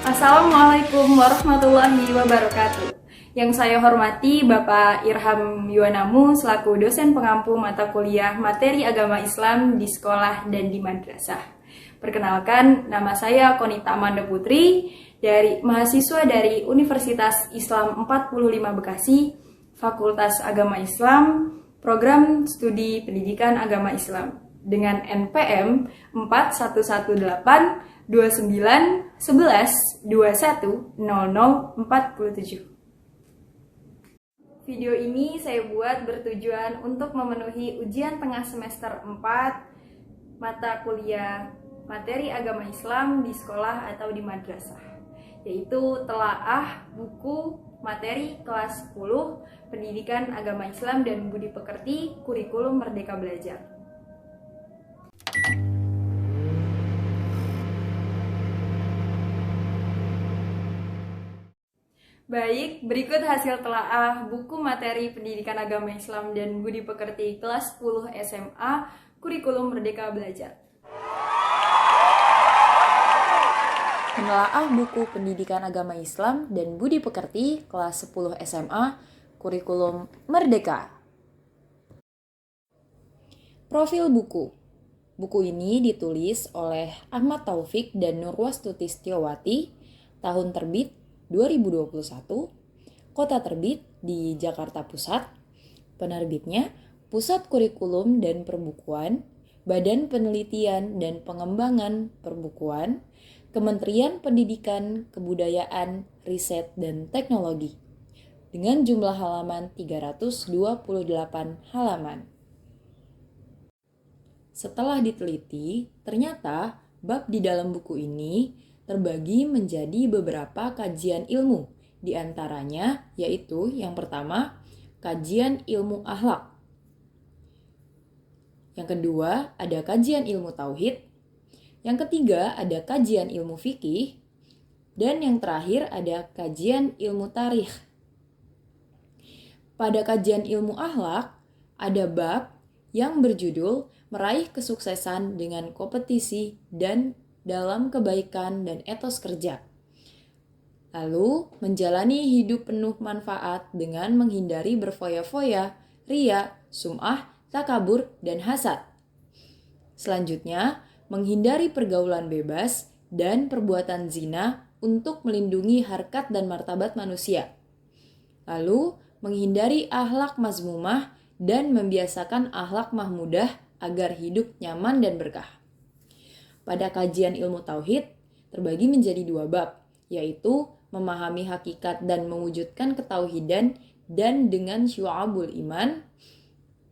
Assalamualaikum warahmatullahi wabarakatuh. Yang saya hormati Bapak Irham Yuwanamu selaku dosen pengampu mata kuliah materi agama Islam di sekolah dan di madrasah. Perkenalkan, nama saya Konita Amanda Putri, mahasiswa dari Universitas Islam 45 Bekasi, Fakultas Agama Islam, Program Studi Pendidikan Agama Islam, dengan NPM 4118 29 11 21 00 47. Video ini saya buat bertujuan untuk memenuhi ujian tengah semester 4 mata kuliah materi agama Islam di sekolah atau di madrasah, yaitu telaah buku materi kelas 10 Pendidikan Agama Islam dan Budi Pekerti Kurikulum Merdeka Belajar. Baik, berikut hasil telaah buku materi Pendidikan Agama Islam dan Budi Pekerti kelas 10 SMA Kurikulum Merdeka Belajar. Menelaah buku Pendidikan Agama Islam dan Budi Pekerti kelas 10 SMA Kurikulum Merdeka. Profil buku. Buku ini ditulis oleh Ahmad Taufik dan Nurwastuti Setiawati, tahun terbit 2021, kota terbit di Jakarta Pusat, penerbitnya Pusat Kurikulum dan Perbukuan, Badan Penelitian dan Pengembangan Perbukuan, Kementerian Pendidikan, Kebudayaan, Riset dan Teknologi, dengan jumlah halaman 328 halaman. Setelah diteliti, ternyata bab di dalam buku ini terbagi menjadi beberapa kajian ilmu, di antaranya yaitu yang pertama, kajian ilmu akhlak. Yang kedua, ada kajian ilmu tauhid. Yang ketiga, ada kajian ilmu fikih. Dan yang terakhir, ada kajian ilmu tarikh. Pada kajian ilmu akhlak, ada bab yang berjudul Meraih Kesuksesan dengan Kompetisi dan dalam Kebaikan dan Etos Kerja. Lalu, menjalani hidup penuh manfaat dengan menghindari berfoya-foya, riya, sum'ah, takabur, dan hasad. Selanjutnya, menghindari pergaulan bebas dan perbuatan zina untuk melindungi harkat dan martabat manusia. Lalu, menghindari akhlak mazmumah dan membiasakan akhlak mahmudah agar hidup nyaman dan berkah. Pada kajian ilmu tauhid terbagi menjadi dua bab, yaitu memahami hakikat dan mewujudkan ketauhidan dan dengan syu'abul iman.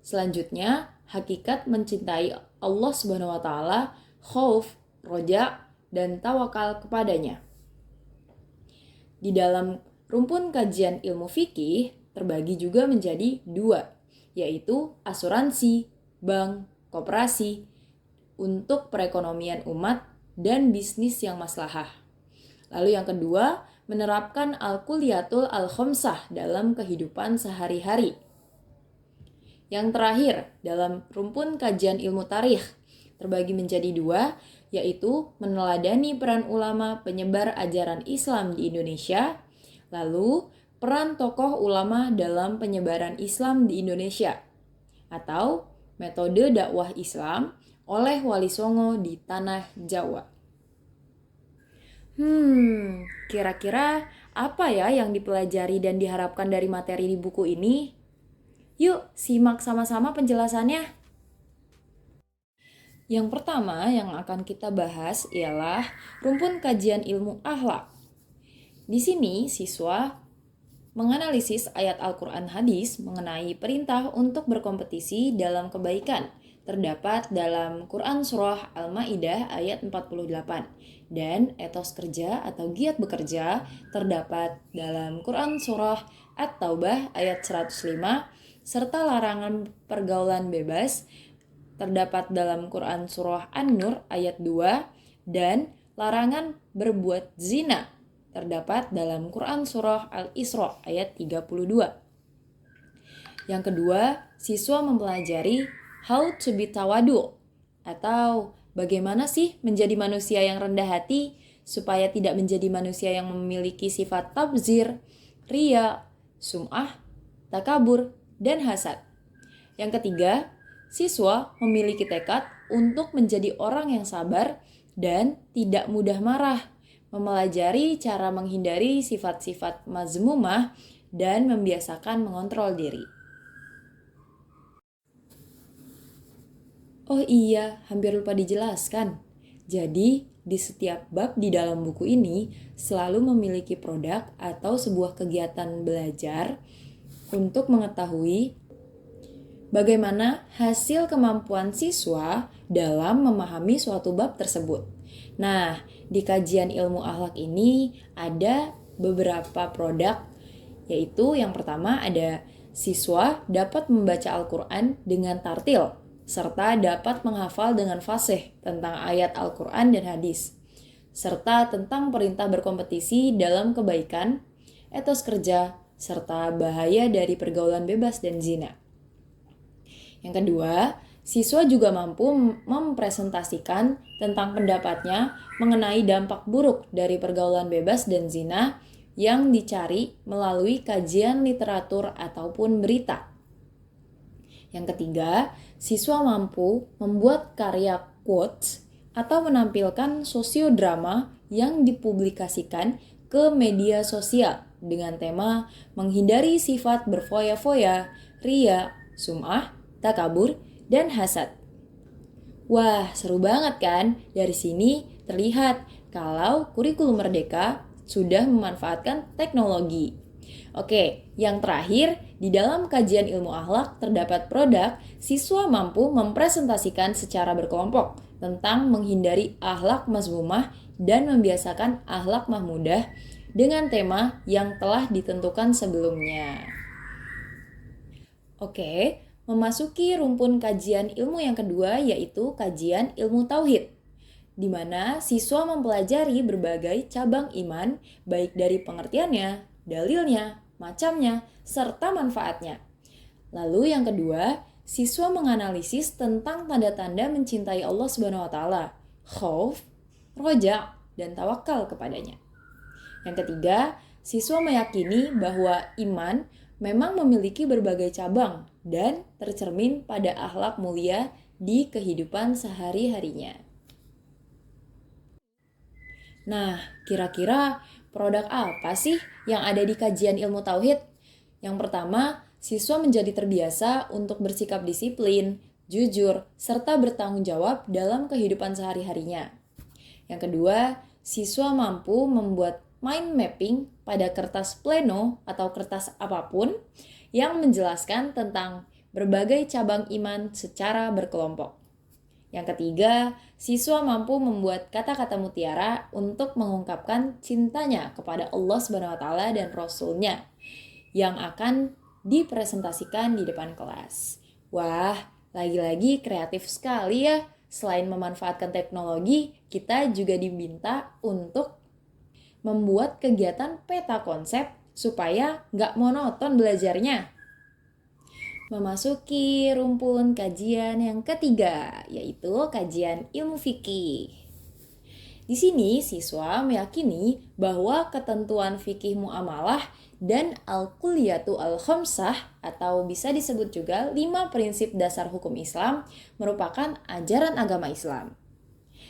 Selanjutnya, hakikat mencintai Allah Subhanahu wa taala, khauf, roja, dan tawakal kepadanya. Di dalam rumpun kajian ilmu fikih terbagi juga menjadi dua, yaitu asuransi, bank, koperasi, untuk perekonomian umat dan bisnis yang maslahah. Lalu yang kedua, menerapkan al-kuliyatul al-khamsah dalam kehidupan sehari-hari. Yang terakhir, dalam rumpun kajian ilmu tarikh terbagi menjadi dua, yaitu meneladani peran ulama penyebar ajaran Islam di Indonesia, lalu peran tokoh ulama dalam penyebaran Islam di Indonesia, atau metode dakwah Islam oleh Wali Songo di Tanah Jawa. Kira-kira apa ya yang dipelajari dan diharapkan dari materi di buku ini? Yuk, simak sama-sama penjelasannya. Yang pertama yang akan kita bahas ialah rumpun kajian ilmu akhlak. Di sini, siswa menganalisis ayat Al-Quran hadis mengenai perintah untuk berkompetisi dalam kebaikan, terdapat dalam Quran Surah Al-Ma'idah ayat 48, dan etos kerja atau giat bekerja terdapat dalam Quran Surah At-Taubah ayat 105, serta larangan pergaulan bebas terdapat dalam Quran Surah An-Nur ayat 2, dan larangan berbuat zina terdapat dalam Quran Surah Al-Isra ayat 32. Yang kedua, siswa mempelajari how to be tawadu, atau bagaimana sih menjadi manusia yang rendah hati supaya tidak menjadi manusia yang memiliki sifat tabzir, riya, sum'ah, takabur, dan hasad. Yang ketiga, siswa memiliki tekad untuk menjadi orang yang sabar dan tidak mudah marah, mempelajari cara menghindari sifat-sifat mazmumah, dan membiasakan mengontrol diri. Oh iya, hampir lupa dijelaskan. Jadi, di setiap bab di dalam buku ini selalu memiliki produk atau sebuah kegiatan belajar untuk mengetahui bagaimana hasil kemampuan siswa dalam memahami suatu bab tersebut. Nah, di kajian ilmu akhlak ini ada beberapa produk, yaitu yang pertama ada siswa dapat membaca Al-Quran dengan tartil, serta dapat menghafal dengan fasih tentang ayat Al-Quran dan hadis, serta tentang perintah berkompetisi dalam kebaikan, etos kerja, serta bahaya dari pergaulan bebas dan zina. Yang kedua, siswa juga mampu mempresentasikan tentang pendapatnya mengenai dampak buruk dari pergaulan bebas dan zina yang dicari melalui kajian literatur ataupun berita. Yang ketiga, siswa mampu membuat karya quotes atau menampilkan sosiodrama yang dipublikasikan ke media sosial dengan tema menghindari sifat berfoya-foya, riya, sum'ah, takabur, dan hasad. Wah, seru banget kan? Dari sini terlihat kalau kurikulum Merdeka sudah memanfaatkan teknologi. Oke, yang terakhir, di dalam kajian ilmu akhlak terdapat produk siswa mampu mempresentasikan secara berkelompok tentang menghindari akhlak mazmumah dan membiasakan akhlak mahmudah dengan tema yang telah ditentukan sebelumnya. Oke, memasuki rumpun kajian ilmu yang kedua yaitu kajian ilmu tauhid, di mana siswa mempelajari berbagai cabang iman baik dari pengertiannya, dalilnya, macamnya, serta manfaatnya. Lalu yang kedua, siswa menganalisis tentang tanda-tanda mencintai Allah Subhanahu wa taala, khauf, roja, dan tawakal kepadanya. Yang ketiga, siswa meyakini bahwa iman memang memiliki berbagai cabang dan tercermin pada akhlak mulia di kehidupan sehari-harinya. Nah, kira-kira produk apa sih yang ada di kajian ilmu tauhid? Yang pertama, siswa menjadi terbiasa untuk bersikap disiplin, jujur, serta bertanggung jawab dalam kehidupan sehari-harinya. Yang kedua, siswa mampu membuat mind mapping pada kertas pleno atau kertas apapun yang menjelaskan tentang berbagai cabang iman secara berkelompok. Yang ketiga, siswa mampu membuat kata-kata mutiara untuk mengungkapkan cintanya kepada Allah Subhanahu wa taala dan Rasul-Nya yang akan dipresentasikan di depan kelas. Wah, lagi-lagi kreatif sekali ya. Selain memanfaatkan teknologi, kita juga diminta untuk membuat kegiatan peta konsep supaya nggak monoton belajarnya. Memasuki rumpun kajian yang ketiga, yaitu kajian ilmu fikih. Di sini siswa meyakini bahwa ketentuan fikih muamalah dan al-kulliyatu al-khamsah atau bisa disebut juga 5 prinsip dasar hukum Islam merupakan ajaran agama Islam.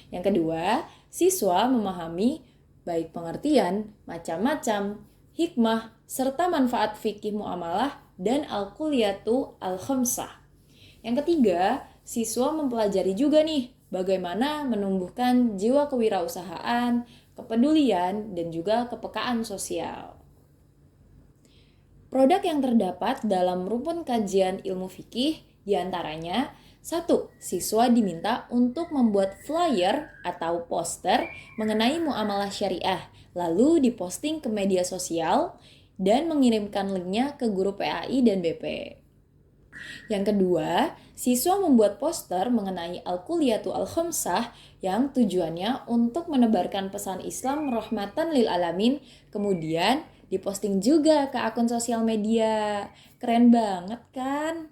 Yang kedua, siswa memahami baik pengertian, macam-macam, hikmah, serta manfaat fikih muamalah dan al-kulliyatu al-khamsah. Yang ketiga, siswa mempelajari juga nih bagaimana menumbuhkan jiwa kewirausahaan, kepedulian, dan juga kepekaan sosial. Produk yang terdapat dalam rumpun kajian ilmu fikih diantaranya 1. Siswa diminta untuk membuat flyer atau poster mengenai muamalah syariah, lalu diposting ke media sosial dan mengirimkan linknya ke guru PAI dan BP. Yang kedua, siswa membuat poster mengenai Al-Kulliyatu Al-Khamsah yang tujuannya untuk menebarkan pesan Islam rahmatan lil alamin, kemudian diposting juga ke akun sosial media. Keren banget kan?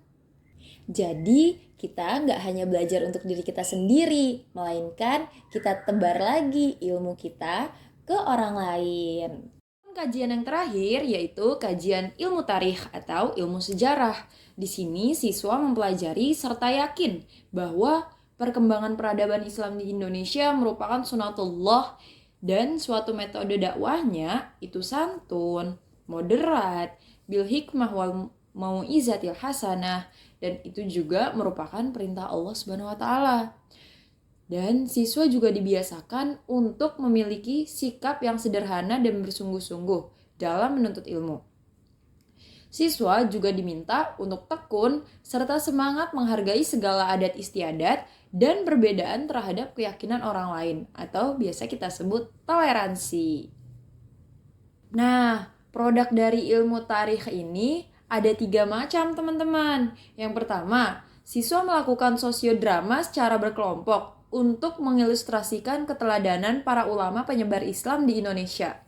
Jadi, kita nggak hanya belajar untuk diri kita sendiri, melainkan kita tebar lagi ilmu kita ke orang lain. Kajian yang terakhir yaitu kajian ilmu tarikh atau ilmu sejarah. Di sini siswa mempelajari serta yakin bahwa perkembangan peradaban Islam di Indonesia merupakan sunatullah dan suatu metode dakwahnya itu santun, moderat, bil hikmah wal mau'izatil hasanah, dan itu juga merupakan perintah Allah Subhanahu wa taala. Dan siswa juga dibiasakan untuk memiliki sikap yang sederhana dan bersungguh-sungguh dalam menuntut ilmu. Siswa juga diminta untuk tekun serta semangat menghargai segala adat istiadat dan perbedaan terhadap keyakinan orang lain atau biasa kita sebut toleransi. Nah, produk dari ilmu tarikh ini ada 3 macam teman-teman. Yang pertama, siswa melakukan sosiodrama secara berkelompok untuk mengilustrasikan keteladanan para ulama penyebar Islam di Indonesia.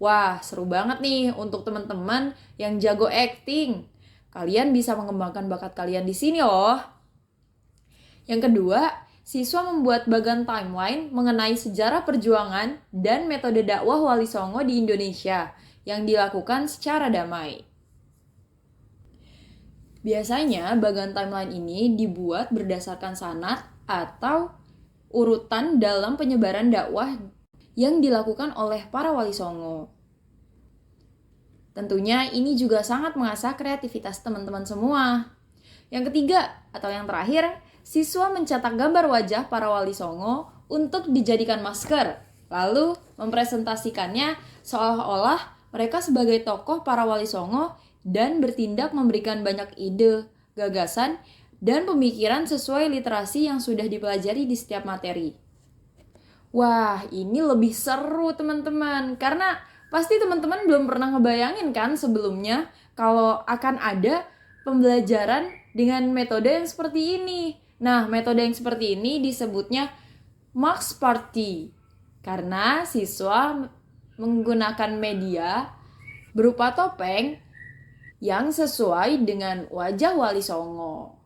Wah, seru banget nih untuk teman-teman yang jago acting. Kalian bisa mengembangkan bakat kalian di sini loh. Yang kedua, siswa membuat bagan timeline mengenai sejarah perjuangan dan metode dakwah Wali Songo di Indonesia yang dilakukan secara damai. Biasanya bagan timeline ini dibuat berdasarkan sanad atau urutan dalam penyebaran dakwah yang dilakukan oleh para Wali Songo. Tentunya ini juga sangat mengasah kreativitas teman-teman semua. Yang ketiga atau yang terakhir, siswa mencetak gambar wajah para Wali Songo untuk dijadikan masker, lalu mempresentasikannya seolah-olah mereka sebagai tokoh para Wali Songo dan bertindak memberikan banyak ide, gagasan, dan pemikiran sesuai literasi yang sudah dipelajari di setiap materi. Wah, ini lebih seru teman-teman, karena pasti teman-teman belum pernah ngebayangin kan sebelumnya kalau akan ada pembelajaran dengan metode yang seperti ini. Nah, metode yang seperti ini disebutnya Max Party, karena siswa menggunakan media berupa topeng yang sesuai dengan wajah Wali Songo.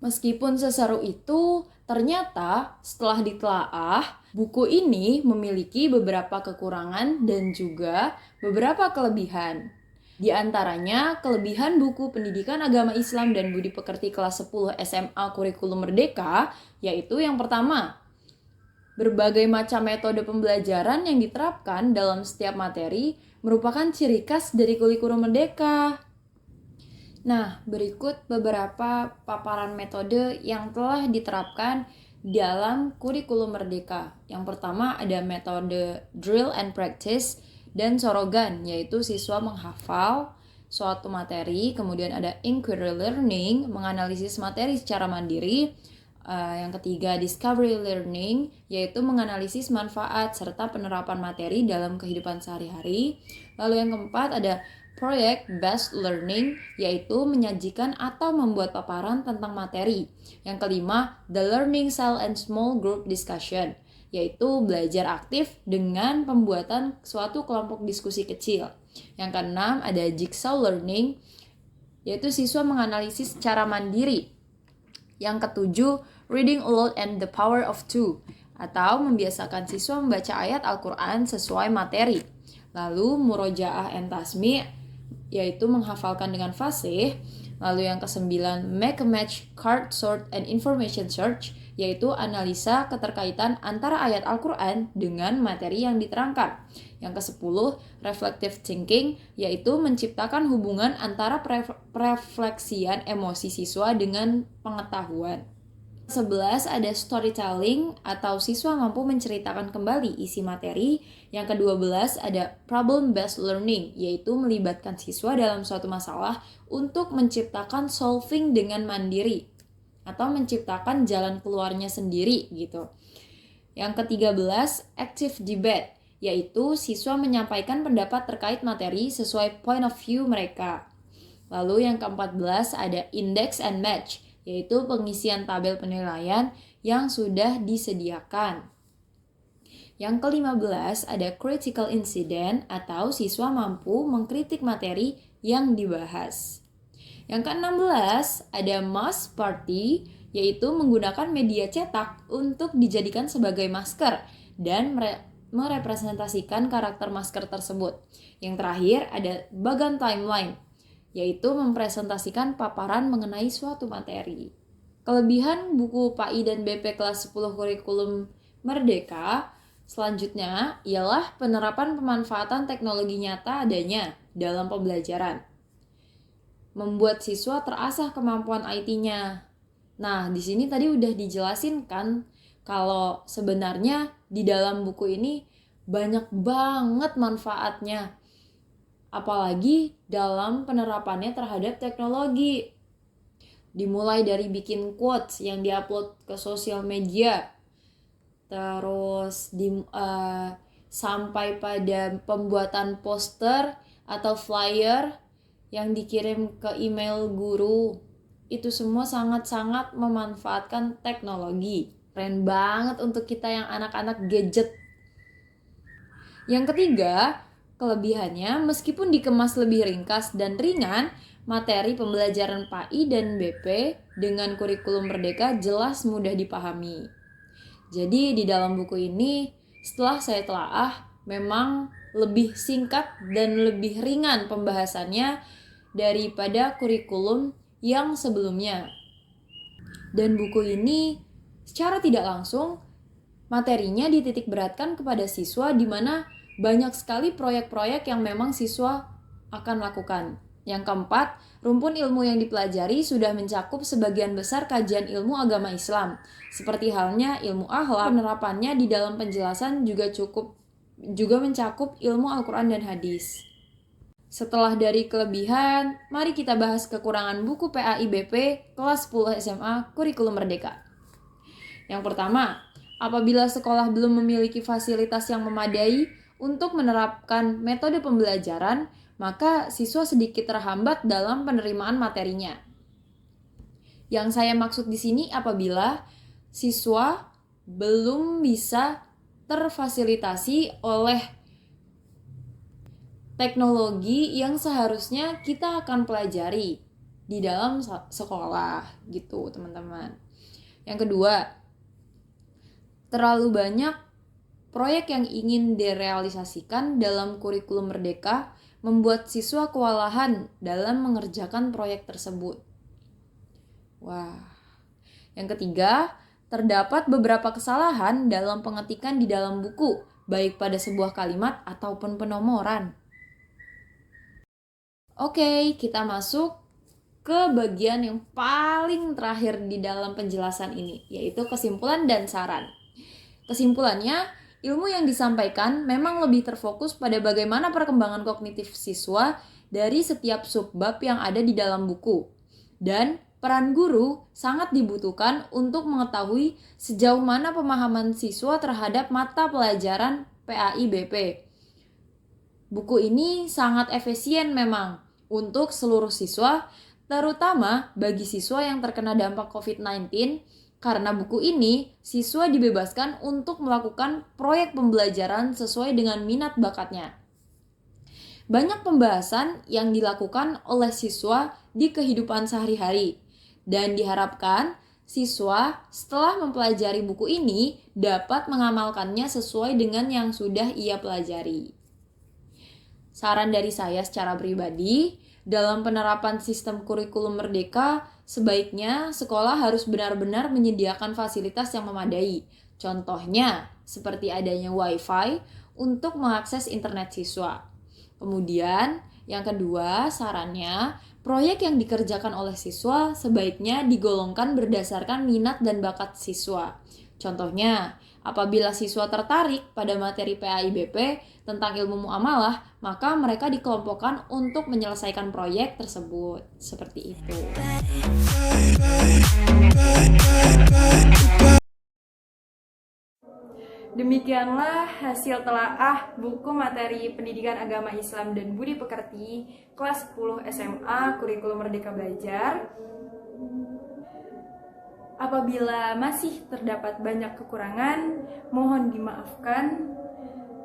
Meskipun seseru itu, ternyata setelah ditelaah, buku ini memiliki beberapa kekurangan dan juga beberapa kelebihan. Di antaranya, kelebihan buku Pendidikan Agama Islam dan Budi Pekerti kelas 10 SMA Kurikulum Merdeka, yaitu yang pertama, berbagai macam metode pembelajaran yang diterapkan dalam setiap materi merupakan ciri khas dari kurikulum Merdeka. Nah, berikut beberapa paparan metode yang telah diterapkan dalam kurikulum Merdeka. Yang pertama ada metode drill and practice dan sorogan, yaitu siswa menghafal suatu materi, kemudian ada inquiry learning, menganalisis materi secara mandiri. Yang ketiga discovery learning, yaitu menganalisis manfaat serta penerapan materi dalam kehidupan sehari-hari. Lalu yang keempat ada project-based learning, yaitu menyajikan atau membuat paparan tentang materi. Yang kelima, the learning style and small group discussion, yaitu belajar aktif dengan pembuatan suatu kelompok diskusi kecil. Yang keenam, ada jigsaw learning, yaitu siswa menganalisis secara mandiri. Yang ketujuh, reading aloud and the power of two, atau membiasakan siswa membaca ayat Al-Quran sesuai materi. Lalu murojaah and tasmi', yaitu menghafalkan dengan fasih. Lalu yang kesembilan, make a match, card sort and information search, yaitu analisa keterkaitan antara ayat Al-Quran dengan materi yang diterangkan. Yang kesepuluh, reflective thinking, yaitu menciptakan hubungan antara refleksian emosi siswa dengan pengetahuan. 11 ada storytelling atau siswa mampu menceritakan kembali isi materi. Yang ke-12 ada problem based learning, yaitu melibatkan siswa dalam suatu masalah untuk menciptakan solving dengan mandiri atau menciptakan jalan keluarnya sendiri gitu. Yang ke-13 active debate, yaitu siswa menyampaikan pendapat terkait materi sesuai point of view mereka. Lalu yang ke-14 ada index and match, yaitu pengisian tabel penilaian yang sudah disediakan. Yang ke-15 ada critical incident atau siswa mampu mengkritik materi yang dibahas. Yang ke-16 ada mass party, yaitu menggunakan media cetak untuk dijadikan sebagai masker dan merepresentasikan karakter masker tersebut. Yang terakhir ada bagan timeline, yaitu mempresentasikan paparan mengenai suatu materi. Kelebihan buku PAI dan BP kelas 10 kurikulum Merdeka selanjutnya ialah penerapan pemanfaatan teknologi nyata adanya dalam pembelajaran. Membuat siswa terasah kemampuan IT-nya. Nah, di sini tadi udah dijelasin kan kalau sebenarnya di dalam buku ini banyak banget manfaatnya. Apalagi dalam penerapannya terhadap teknologi. Dimulai dari bikin quotes yang diupload ke sosial media, terus sampai pada pembuatan poster atau flyer yang dikirim ke email guru. Itu semua sangat-sangat memanfaatkan teknologi. Keren banget untuk kita yang anak-anak gadget. Yang ketiga, kelebihannya meskipun dikemas lebih ringkas dan ringan, materi pembelajaran PAI dan BP dengan kurikulum Merdeka jelas mudah dipahami. Jadi di dalam buku ini setelah saya telaah memang lebih singkat dan lebih ringan pembahasannya daripada kurikulum yang sebelumnya. Dan buku ini secara tidak langsung materinya dititik beratkan kepada siswa di mana banyak sekali proyek-proyek yang memang siswa akan lakukan. Yang keempat, rumpun ilmu yang dipelajari sudah mencakup sebagian besar kajian ilmu agama Islam. Seperti halnya ilmu akhlak, penerapannya di dalam penjelasan juga mencakup ilmu Al-Quran dan hadis. Setelah dari kelebihan, mari kita bahas kekurangan buku PAI BP kelas 10 SMA Kurikulum Merdeka. Yang pertama, apabila sekolah belum memiliki fasilitas yang memadai untuk menerapkan metode pembelajaran, maka siswa sedikit terhambat dalam penerimaan materinya. Yang saya maksud di sini apabila siswa belum bisa terfasilitasi oleh teknologi yang seharusnya kita akan pelajari di dalam sekolah gitu, teman-teman. Yang kedua, terlalu banyak proyek yang ingin direalisasikan dalam kurikulum Merdeka membuat siswa kewalahan dalam mengerjakan proyek tersebut. Wah. Yang ketiga, terdapat beberapa kesalahan dalam pengetikan di dalam buku, baik pada sebuah kalimat ataupun penomoran. Oke, kita masuk ke bagian yang paling terakhir di dalam penjelasan ini, yaitu kesimpulan dan saran. Kesimpulannya, ilmu yang disampaikan memang lebih terfokus pada bagaimana perkembangan kognitif siswa dari setiap subbab yang ada di dalam buku. Dan peran guru sangat dibutuhkan untuk mengetahui sejauh mana pemahaman siswa terhadap mata pelajaran PAI BP. Buku ini sangat efisien memang untuk seluruh siswa, terutama bagi siswa yang terkena dampak COVID-19. Karena buku ini, siswa dibebaskan untuk melakukan proyek pembelajaran sesuai dengan minat bakatnya. Banyak pembahasan yang dilakukan oleh siswa di kehidupan sehari-hari, dan diharapkan siswa setelah mempelajari buku ini dapat mengamalkannya sesuai dengan yang sudah ia pelajari. Saran dari saya secara pribadi, dalam penerapan sistem kurikulum Merdeka, sebaiknya sekolah harus benar-benar menyediakan fasilitas yang memadai. Contohnya, seperti adanya Wi-Fi untuk mengakses internet siswa. Kemudian, yang kedua, sarannya, proyek yang dikerjakan oleh siswa sebaiknya digolongkan berdasarkan minat dan bakat siswa. Contohnya, apabila siswa tertarik pada materi PAI BP tentang ilmu muamalah, maka mereka dikelompokkan untuk menyelesaikan proyek tersebut. Seperti itu. Demikianlah hasil telaah buku materi Pendidikan Agama Islam dan Budi Pekerti kelas 10 SMA Kurikulum Merdeka Belajar. Apabila masih terdapat banyak kekurangan, mohon dimaafkan.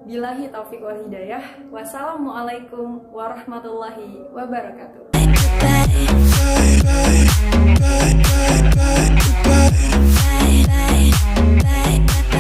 Billahi taufiq wal hidayah. Wassalamualaikum warahmatullahi wabarakatuh. body, body, body, body, body, body, body.